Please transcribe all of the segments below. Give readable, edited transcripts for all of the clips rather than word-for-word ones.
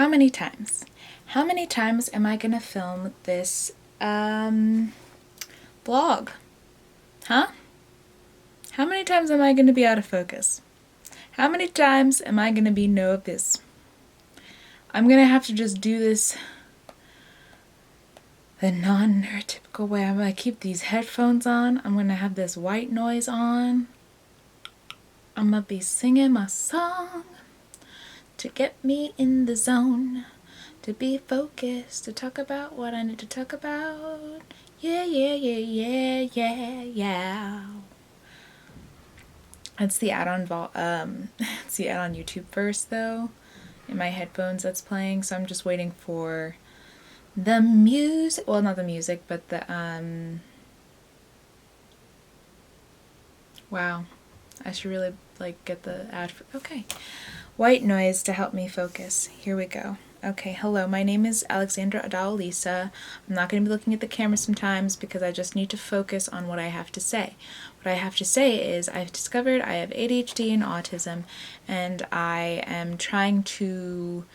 how many times? How many times am I going to film this blog? Huh? How many times am I going to be out of focus? How many times am I going to be no of this? I'm going to have to just do this the non-neurotypical way. I'm going to keep these headphones on. I'm going to have this white noise on. I'm going to be singing my song to get me in the zone, to be focused, to talk about what I need to talk about. Yeah. It's the ad-on it's the ad on YouTube first though. In my headphones that's playing, so I'm just waiting for the music. Well, not the music, but the wow. I should really get the ad for okay. White noise to help me focus. Here we go. Okay, hello, my name is Alexandra Adao-Lisa. I'm not going to be looking at the camera sometimes because I just need to focus on what I have to say. What I have to say is I've discovered I have ADHD and autism, and I am trying to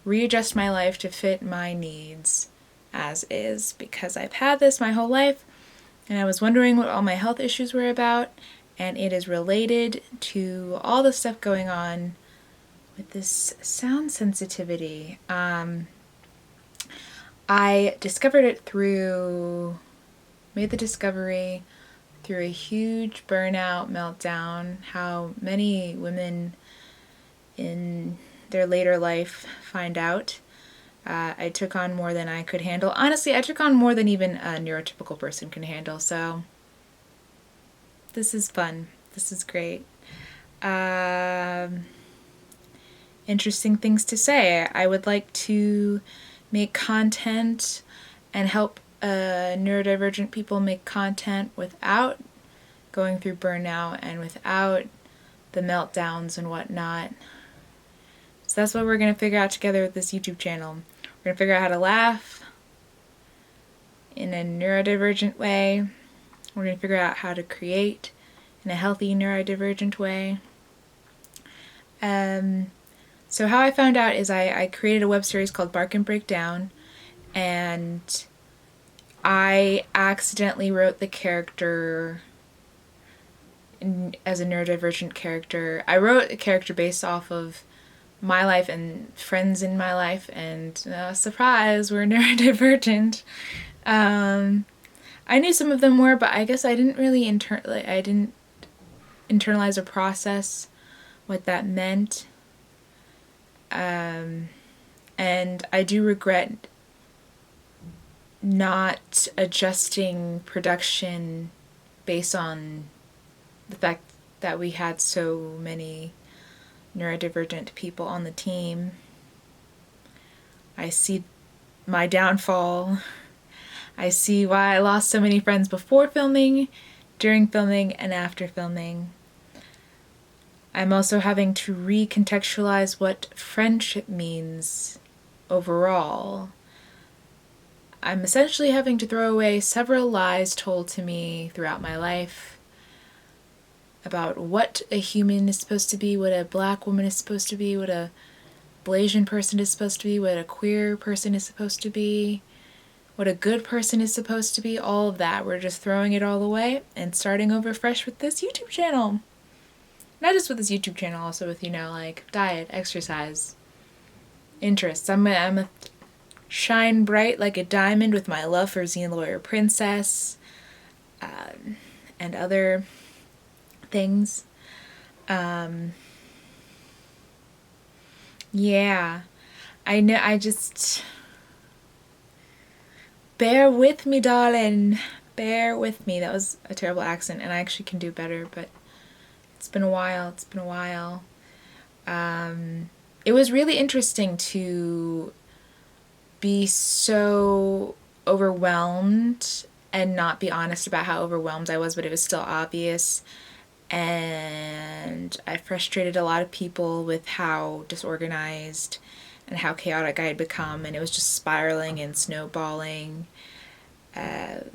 readjust my life to fit my needs as is, because I've had this my whole life, and I was wondering what all my health issues were about, and it is related to all the stuff going on with this sound sensitivity. I discovered it made the discovery through a huge burnout, meltdown, how many women in their later life find out. I took on more than I could handle. Honestly, I took on more than even a neurotypical person can handle, so this is fun. This is great. Interesting things to say. I would like to make content and help neurodivergent people make content without going through burnout and without the meltdowns and whatnot. So that's what we're going to figure out together with this YouTube channel. We're going to figure out how to laugh in a neurodivergent way. We're going to figure out how to create in a healthy neurodivergent way. So how I found out is I created a web series called Bark and Break Down, and I accidentally wrote the character as a neurodivergent character. I wrote a character based off of my life and friends in my life, and surprise, we're neurodivergent. I knew some of them were, but I guess I didn't really internalize or process what that meant. And I do regret not adjusting production based on the fact that we had so many neurodivergent people on the team. I see my downfall. I see why I lost so many friends before filming, during filming, and after filming. I'm also having to recontextualize what friendship means overall. I'm essentially having to throw away several lies told to me throughout my life about what a human is supposed to be, what a black woman is supposed to be, what a Blasian person is supposed to be, what a queer person is supposed to be, what a good person is supposed to be, all of that. We're just throwing it all away and starting over fresh with this YouTube channel. Not just with this YouTube channel, also with, diet, exercise, interests. I'm a shine bright like a diamond with my love for Xena the Warrior Princess, and other things. Yeah. I know, bear with me, darling. Bear with me. That was a terrible accent, and I actually can do better, but it's been a while. It was really interesting to be so overwhelmed and not be honest about how overwhelmed I was, but it was still obvious. And I frustrated a lot of people with how disorganized and how chaotic I had become, and it was just spiraling and snowballing. And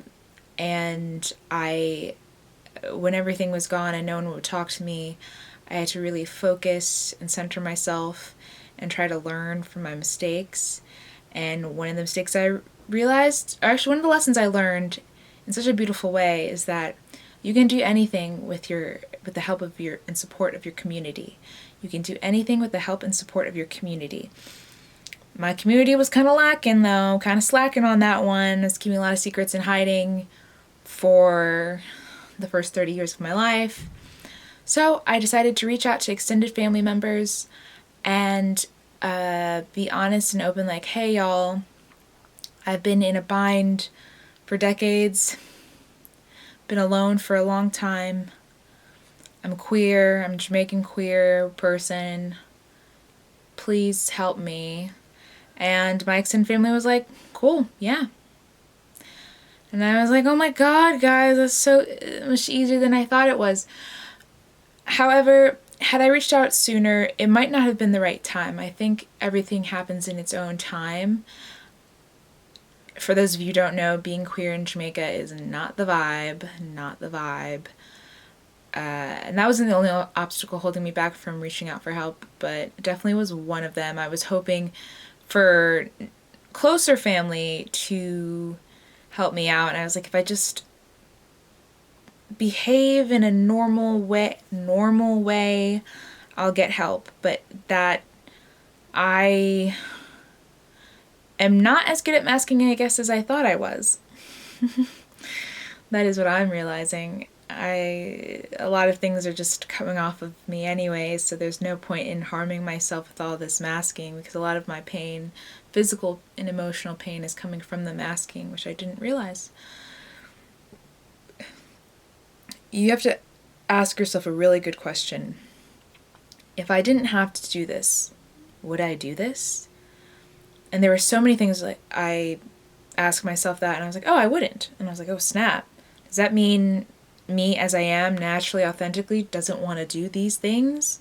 when everything was gone and no one would talk to me, I had to really focus and center myself and try to learn from my mistakes. And one of the mistakes I realized, or actually one of the lessons I learned in such a beautiful way, is that you can do anything with the help of your and support of your community. You can do anything with the help and support of your community. My community was kind of lacking though, kind of slacking on that one. I was keeping a lot of secrets and hiding for the first 30 years of my life. So I decided to reach out to extended family members and be honest and open, like, hey y'all, I've been in a bind for decades, been alone for a long time, I'm queer, I'm a Jamaican queer person, please help me. And my extended family was like, cool, yeah. And I was like, oh my god, guys, that's so much easier than I thought it was. However, had I reached out sooner, it might not have been the right time. I think everything happens in its own time. For those of you who don't know, being queer in Jamaica is not the vibe, and that wasn't the only obstacle holding me back from reaching out for help, but it definitely was one of them. I was hoping for closer family to help me out, and I was like, if I just behave in a normal way, I'll get help. But that I am not as good at masking, I guess, as I thought I was. That is what I'm realizing. A lot of things are just coming off of me anyway, so there's no point in harming myself with all this masking, because a lot of my pain, physical and emotional pain, is coming from the masking, which I didn't realize. You have to ask yourself a really good question. If I didn't have to do this, would I do this? And there were so many things like I asked myself that, and I was like, oh, I wouldn't. And I was like, oh, snap. Does that mean me as I am, naturally, authentically, doesn't want to do these things?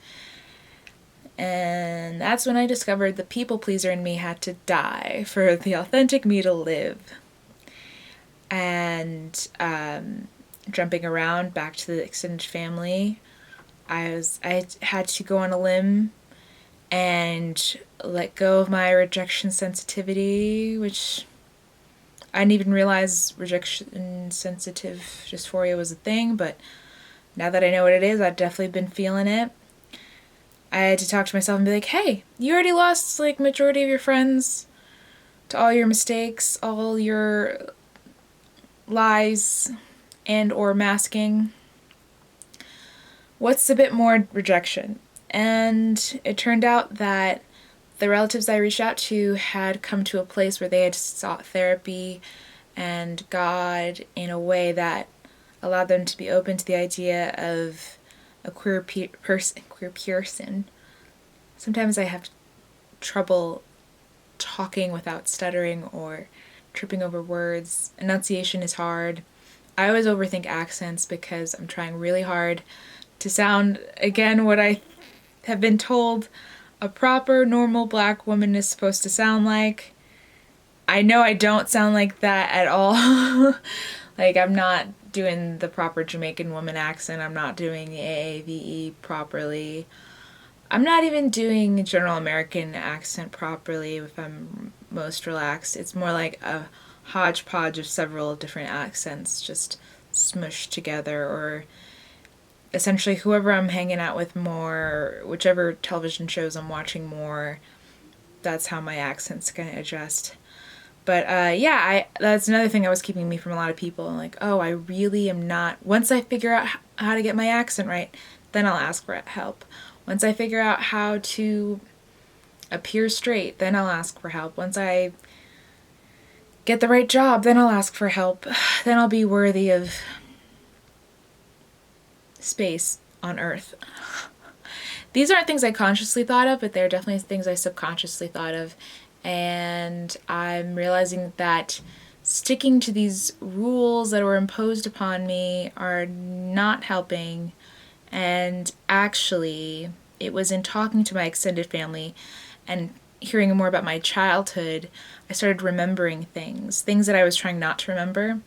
And that's when I discovered the people pleaser in me had to die for the authentic me to live. And jumping around back to the extended family, I had to go on a limb and let go of my rejection sensitivity, which I didn't even realize rejection sensitive dysphoria was a thing, but now that I know what it is, I've definitely been feeling it. I had to talk to myself and be like, hey, you already lost like majority of your friends to all your mistakes, all your lies and or masking. What's a bit more rejection? And it turned out that the relatives I reached out to had come to a place where they had sought therapy and God in a way that allowed them to be open to the idea of a queer person. Sometimes I have trouble talking without stuttering or tripping over words. Enunciation is hard. I always overthink accents because I'm trying really hard to sound, again, what I have been told a proper, normal black woman is supposed to sound like. I know I don't sound like that at all. Like, I'm not doing the proper Jamaican woman accent. I'm not doing the AAVE properly. I'm not even doing general American accent properly if I'm most relaxed. It's more like a hodgepodge of several different accents just smushed together, or essentially whoever I'm hanging out with more, whichever television shows I'm watching more, that's how my accent's going to adjust. But that's another thing that was keeping me from a lot of people. Like, oh, I really am not. Once I figure out how to get my accent right, then I'll ask for help. Once I figure out how to appear straight, then I'll ask for help. Once I get the right job, then I'll ask for help. Then I'll be worthy of space on Earth. These aren't things I consciously thought of, but they're definitely things I subconsciously thought of. And I'm realizing that sticking to these rules that were imposed upon me are not helping. And actually, it was in talking to my extended family and hearing more about my childhood, I started remembering things that I was trying not to remember.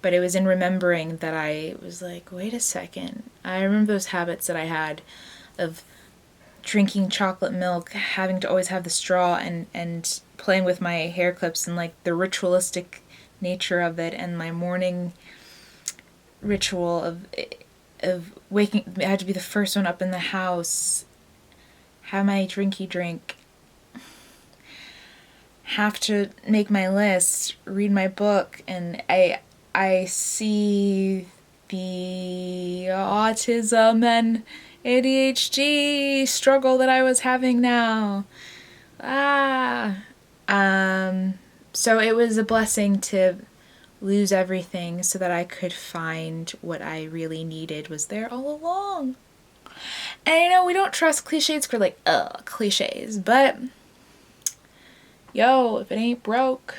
But it was in remembering that I was like, wait a second. I remember those habits that I had of drinking chocolate milk, having to always have the straw, and playing with my hair clips, and like the ritualistic nature of it, and my morning ritual of waking. I had to be the first one up in the house, have my drinky drink, have to make my list, read my book, and I see the autism and ADHD struggle that I was having now. So it was a blessing to lose everything so that I could find what I really needed was there all along. And we don't trust cliches for like, cliches, but yo, if it ain't broke.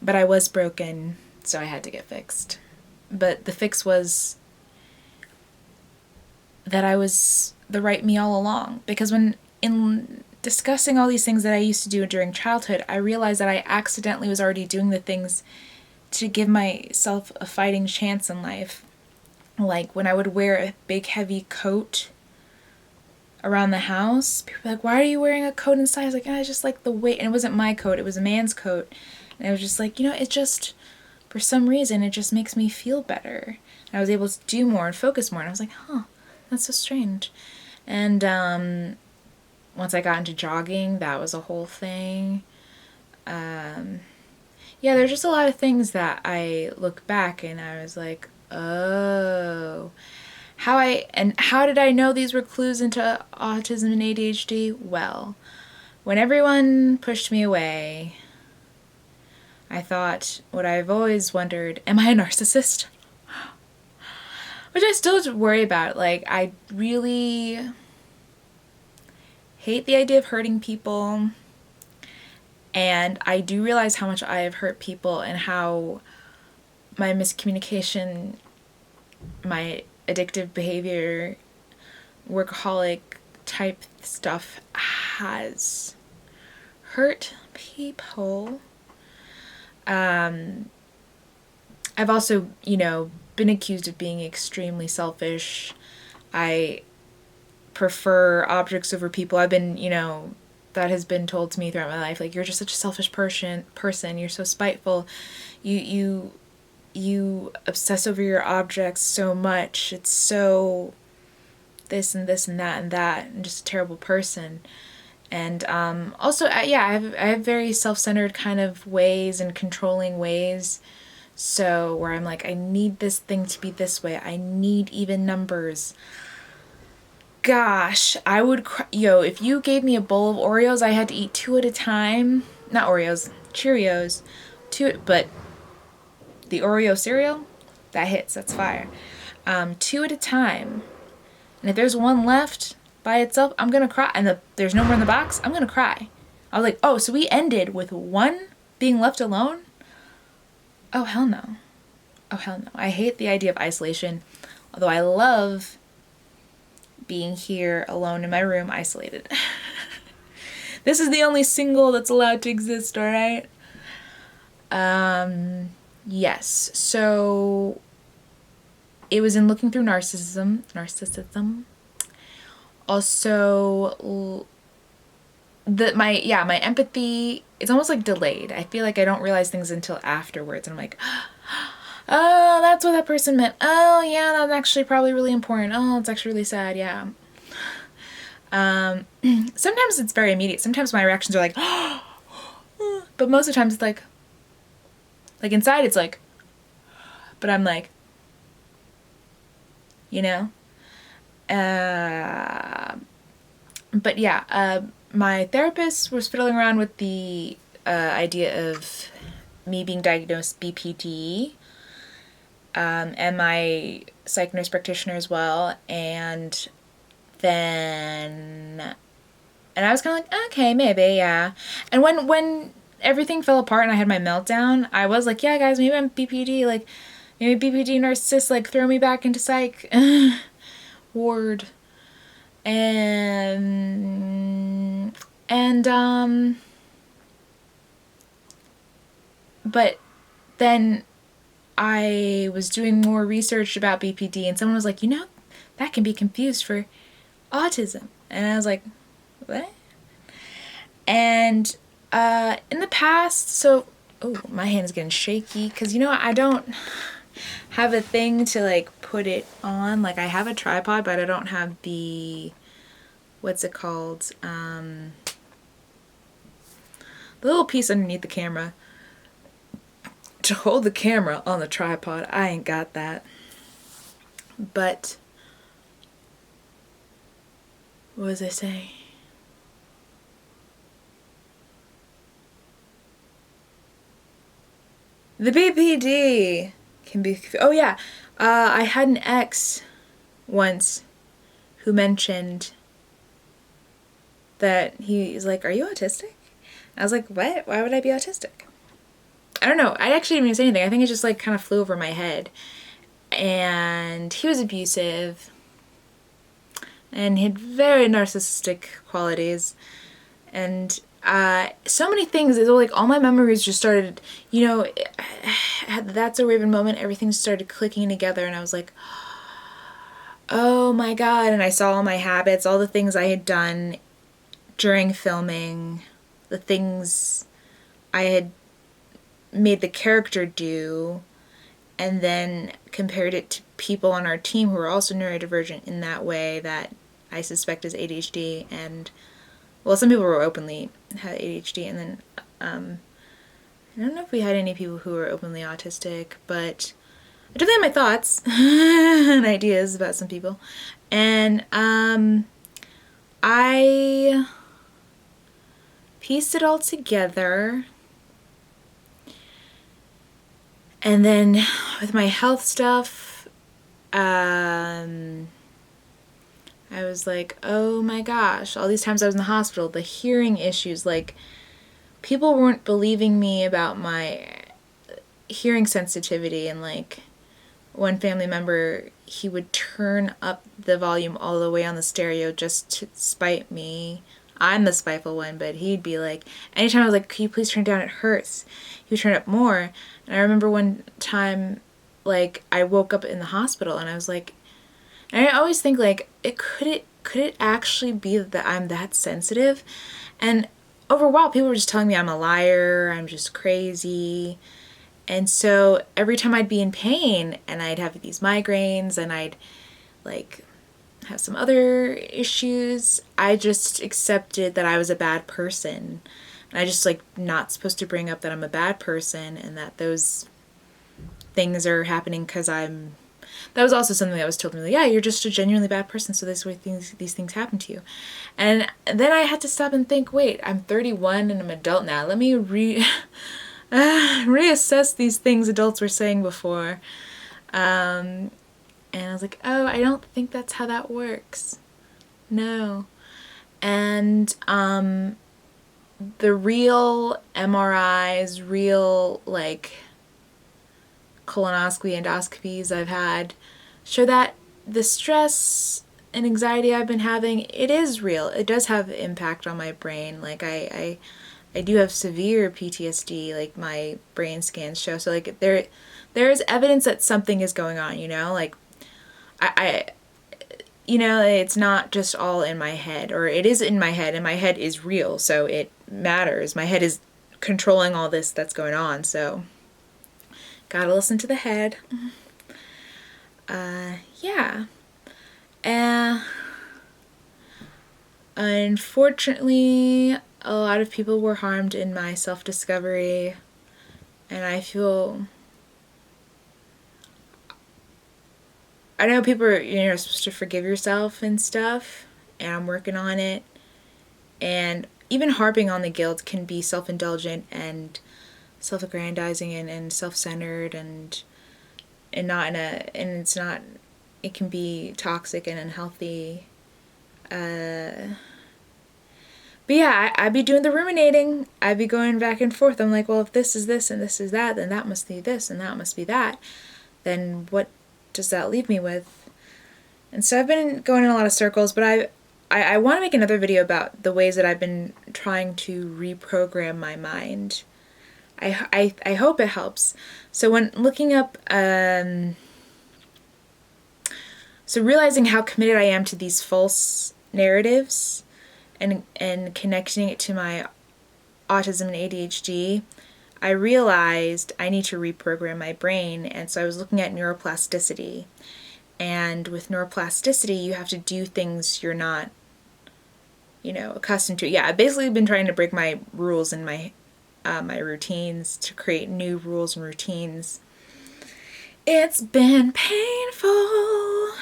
But I was broken, so I had to get fixed. But the fix was that I was the right me all along. Because when in discussing all these things that I used to do during childhood, I realized that I accidentally was already doing the things to give myself a fighting chance in life. Like when I would wear a big heavy coat around the house, people were like, why are you wearing a coat inside? I was like, I just like the weight. And it wasn't my coat, it was a man's coat. And I was just like, it just, for some reason, it just makes me feel better. And I was able to do more and focus more. And I was like, that's so strange. And once I got into jogging, that was a whole thing. There's just a lot of things that I look back and I was like, oh. How did I know these were clues into autism and ADHD? Well, when everyone pushed me away, I thought what I've always wondered, am I a narcissist? Which I still worry about. Like, I really hate the idea of hurting people. And I do realize how much I have hurt people and how my miscommunication, my addictive behavior, workaholic type stuff has hurt people. I've also, been accused of being extremely selfish. I prefer objects over people. I've been, that has been told to me throughout my life. Like, you're just such a selfish person. You're so spiteful. You obsess over your objects so much. It's so this and this and that and that, and just a terrible person. And also, I have very self-centered kind of ways and controlling ways. So where I'm like, I need this thing to be this way. I need even numbers. Gosh, I would if you gave me a bowl of Oreos, I had to eat 2 at a time. Not Oreos, Cheerios. But the Oreo cereal, that hits, that's fire. 2 at a time. And if there's one left by itself, I'm gonna cry. And there's no more in the box, I'm gonna cry. I was like, oh, so we ended with one being left alone? Oh, hell no. Oh, hell no. I hate the idea of isolation, although I love being here alone in my room, isolated. This is the only single that's allowed to exist, alright? Yes. So it was in looking through narcissism. Also, my empathy, it's almost like delayed. I feel like I don't realize things until afterwards, and I'm like, oh, that's what that person meant. Oh, yeah, that's actually probably really important. Oh, it's actually really sad, yeah. Sometimes it's very immediate. Sometimes my reactions are like, but most of the times it's like inside it's like, but I'm like, but yeah, my therapist was fiddling around with the idea of me being diagnosed BPD, and my psych nurse practitioner as well, and I was kind of like, okay, maybe, yeah. And when everything fell apart and I had my meltdown, I was like, yeah, guys, maybe I'm BPD, like, maybe BPD narcissist, like, throw me back into psych ward. But then I was doing more research about BPD, and someone was like, that can be confused for autism. And I was like, what? And in the past, so, oh, my hand is getting shaky, because, you know, I don't have a thing to, like, put it on. Like, I have a tripod, but I don't have the, what's it called? The little piece underneath the camera to hold the camera on the tripod. I ain't got that. But, what was I saying? The BPD can be, oh yeah, I had an ex once who mentioned that he's like, are you autistic? I was like, what? Why would I be autistic? I don't know. I actually didn't even say anything. I think it just like kind of flew over my head. And he was abusive. And he had very narcissistic qualities. And so many things, like all my memories just started, you know, that's a Raven moment. Everything started clicking together. And I was like, oh my God. And I saw all my habits, all the things I had done during filming, the things I had made the character do, and then compared it to people on our team who are also neurodivergent in that way that I suspect is ADHD. And, well, some people were openly had ADHD, and then I don't know if we had any people who were openly autistic, but I definitely have my thoughts and ideas about some people. And I pieced it all together. And then with my health stuff, I was like, oh my gosh, all these times I was in the hospital, the hearing issues, like, people weren't believing me about my hearing sensitivity. And like, one family member, he would turn up the volume all the way on the stereo just to spite me. I'm the spiteful one, but he'd be like, anytime I was like, can you please turn it down, it hurts, he would turn it up more. And I remember one time, like, I woke up in the hospital and I was like, and I always think like, could it actually be that I'm that sensitive? And over a while, people were just telling me I'm a liar, I'm just crazy. And so every time I'd be in pain and I'd have these migraines and I'd like have some other issues, I just accepted that I was a bad person. And I just like not supposed to bring up that I'm a bad person and that those things are happening because that was also something that was told to me, like, yeah, you're just a genuinely bad person, so this way these things happen to you. And then I had to stop and think, wait, I'm 31 and I'm an adult now. Let me reassess these things adults were saying before. And I was like, oh, I don't think that's how that works. No. And the real MRIs, real like colonoscopy, endoscopies I've had show that the stress and anxiety I've been having, it is real. It does have impact on my brain. Like I do have severe PTSD, like my brain scans show. So like there is evidence that something is going on, you know? Like I you know, it's not just all in my head, or it is in my head, and my head is real, so it matters. My head is controlling all this that's going on, so gotta listen to the head. Yeah. Unfortunately, a lot of people were harmed in my self-discovery, and I know people are, you know, supposed to forgive yourself and stuff, and I'm working on it. And even harping on the guilt can be self-indulgent and self-aggrandizing and self-centered and not it can be toxic and unhealthy. But yeah, I'd be doing the ruminating. I'd be going back and forth. I'm like, well, if this is this and this is that, then that must be this and that must be that. Then what does that leave me with? And so I've been going in a lot of circles, but I want to make another video about the ways that I've been trying to reprogram my mind. I hope it helps. So when looking up So realizing how committed I am to these false narratives and connecting it to my autism and ADHD, I realized I need to reprogram my brain. And so I was looking at neuroplasticity. And with neuroplasticity, you have to do things you're not, accustomed to. Yeah, I've basically been trying to break my rules and my routines to create new rules and routines. It's been painful.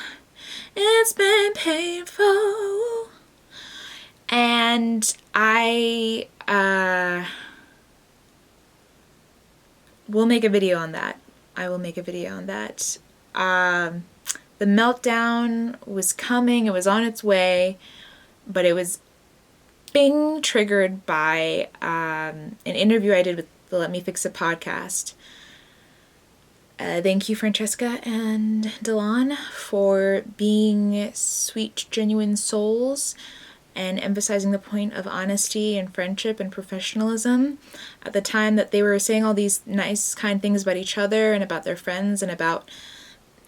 It's been painful. And I will make a video on that. The meltdown was coming. It was on its way. But it was being triggered by an interview I did with the Lemme Fix It podcast. Thank you, Francesca and Delon, for being sweet, genuine souls and emphasizing the point of honesty and friendship and professionalism. At the time that they were saying all these nice, kind things about each other and about their friends and about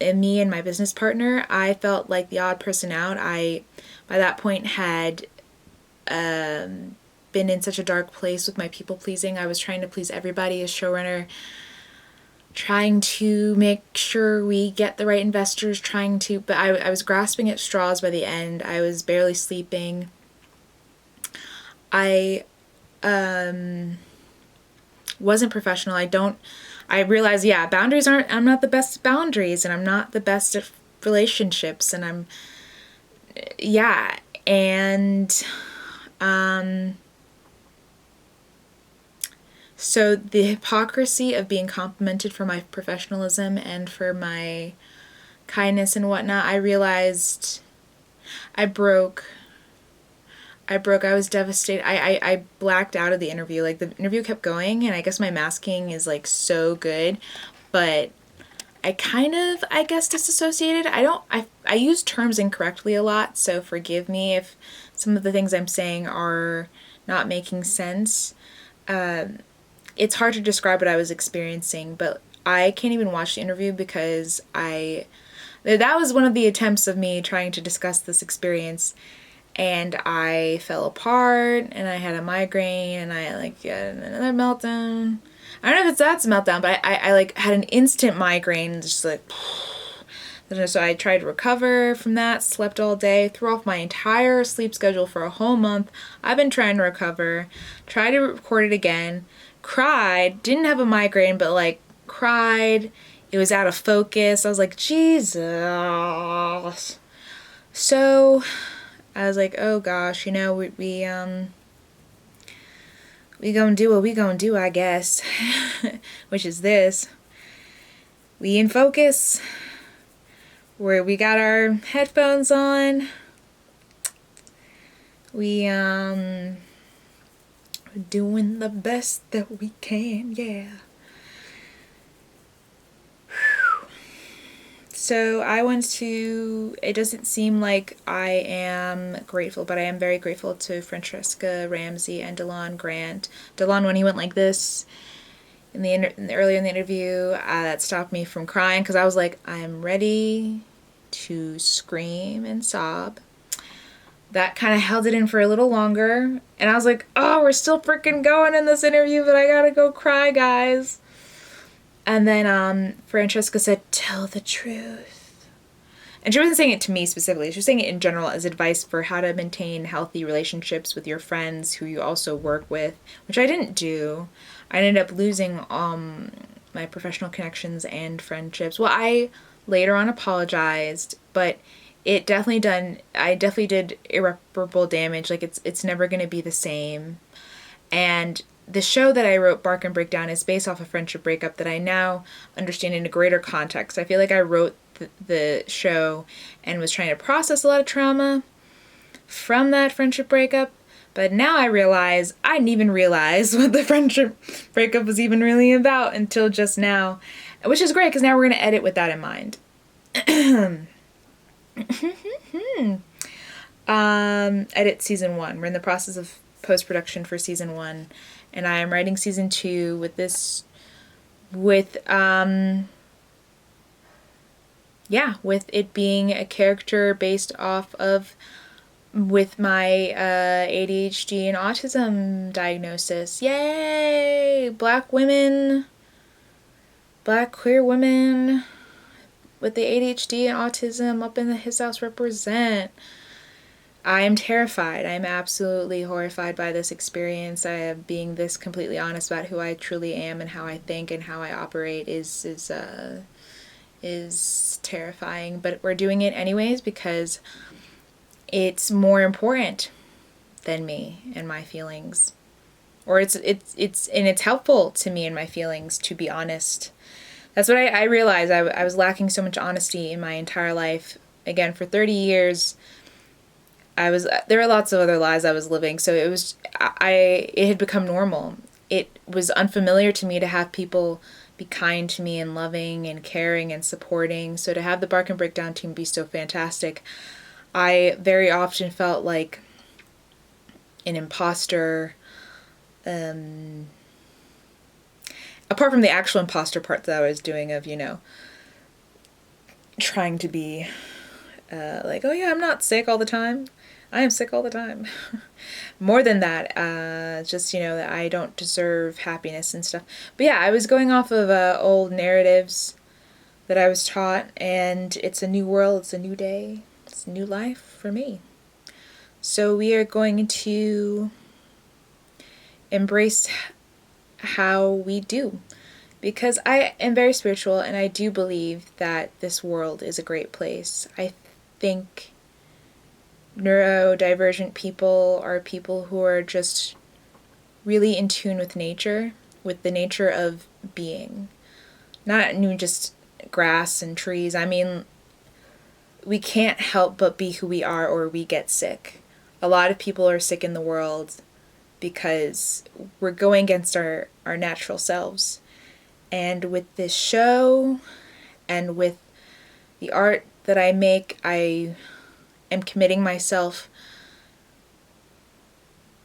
me and my business partner, I felt like the odd person out. I, by that point, had been in such a dark place with my people pleasing. I was trying to please everybody as showrunner, trying to make sure we get the right investors, but I was grasping at straws by the end. I was barely sleeping. I wasn't professional. I realized, boundaries I'm not the best at boundaries, and I'm not the best at relationships, and so the hypocrisy of being complimented for my professionalism and for my kindness and whatnot, I realized I broke. I was devastated. I blacked out of the interview. Like, the interview kept going, and I guess my masking is, like, so good, but I kind of, disassociated. I use terms incorrectly a lot, so forgive me if some of the things I'm saying are not making sense. It's hard to describe what I was experiencing, but I can't even watch the interview because that was one of the attempts of me trying to discuss this experience. And I fell apart, and I had a migraine, and I had another meltdown. I don't know if that's a meltdown, but I had an instant migraine, just so I tried to recover from that, slept all day, threw off my entire sleep schedule for a whole month. I've been trying to recover, tried to record it again, cried, didn't have a migraine, but cried. It was out of focus. I was like, Jesus. So I was like, oh gosh, we gonna do what we gonna do, I guess. Which is this. We in focus. Where we got our headphones on. We doing the best that we can, yeah. So it doesn't seem like I am grateful, but I am very grateful to Francesca Ramsey and Delon Grant. Delon, when he went like this earlier in the interview, that stopped me from crying, because I was like, I'm ready to scream and sob. That kind of held it in for a little longer, and I was like, oh, we're still freaking going in this interview, but I gotta go cry, guys. And then Francesca said, tell the truth. And she wasn't saying it to me specifically. She was saying it in general as advice for how to maintain healthy relationships with your friends who you also work with, which I didn't do. I ended up losing my professional connections and friendships. Well, I later on apologized, but I definitely did irreparable damage. Like, it's never going to be the same. And the show that I wrote, Bark and Breakdown, is based off a friendship breakup that I now understand in a greater context. I feel like I wrote the show and was trying to process a lot of trauma from that friendship breakup, but now I realize I didn't even realize what the friendship breakup was even really about until just now, which is great because now we're going to edit with that in mind. Edit season 1. We're in the process of post-production for season 1. And I am writing season 2 with yeah, with it being a character based off of with my ADHD and autism diagnosis. Yay! Black women, black queer women with the ADHD and autism up in his house represent. I am terrified. I'm absolutely horrified by this experience. I am being this completely honest about who I truly am and how I think and how I operate is terrifying. But we're doing it anyways because it's more important than me and my feelings. Or it's helpful to me and my feelings, to be honest. That's what I realized. I was lacking so much honesty in my entire life. Again, for 30 years, there were lots of other lies I was living, so it had become normal. It was unfamiliar to me to have people be kind to me and loving and caring and supporting. So to have the Bark and Breakdown team be so fantastic, I very often felt like an imposter. Apart from the actual imposter part that I was doing of, trying to be like, oh yeah, I'm not sick all the time. I am sick all the time. More than that, just, that I don't deserve happiness and stuff. But yeah, I was going off of old narratives that I was taught, and it's a new world, it's a new day, it's a new life for me. So we are going to embrace how we do, because I am very spiritual and I do believe that this world is a great place. I think neurodivergent people are people who are just really in tune with nature, with the nature of being. Not just grass and trees. I mean, we can't help but be who we are or we get sick. A lot of people are sick in the world because we're going against our natural selves. And with this show and with the art that I make, I am committing myself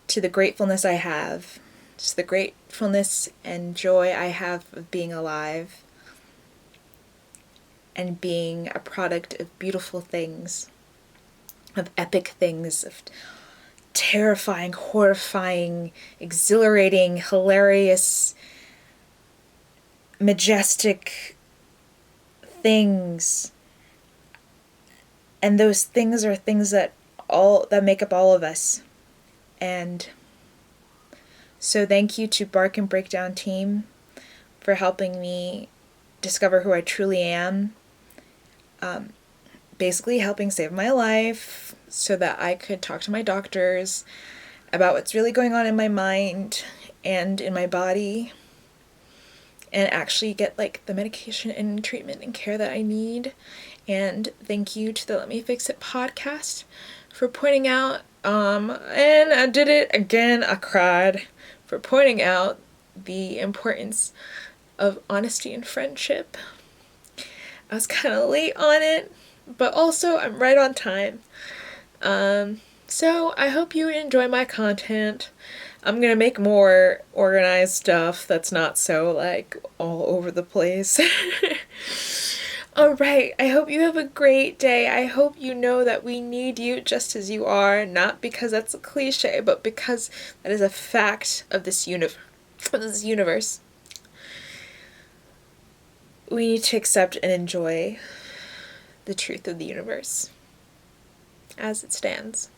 to the gratefulness I have, to the gratefulness and joy I have of being alive and being a product of beautiful things, of epic things, of terrifying, horrifying, exhilarating, hilarious, majestic things. And those things are things that make up all of us. And so thank you to Bark and Breakdown team for helping me discover who I truly am. Basically helping save my life so that I could talk to my doctors about what's really going on in my mind and in my body, and actually get the medication and treatment and care that I need. And thank you to the Let Me Fix It podcast for pointing out, and I did it again, I cried, for pointing out the importance of honesty and friendship. I was kind of late on it, but also I'm right on time. So I hope you enjoy my content. I'm gonna make more organized stuff that's not so all over the place. Alright, I hope you have a great day. I hope you know that we need you just as you are, not because that's a cliche, but because that is a fact of this universe. We need to accept and enjoy the truth of the universe as it stands.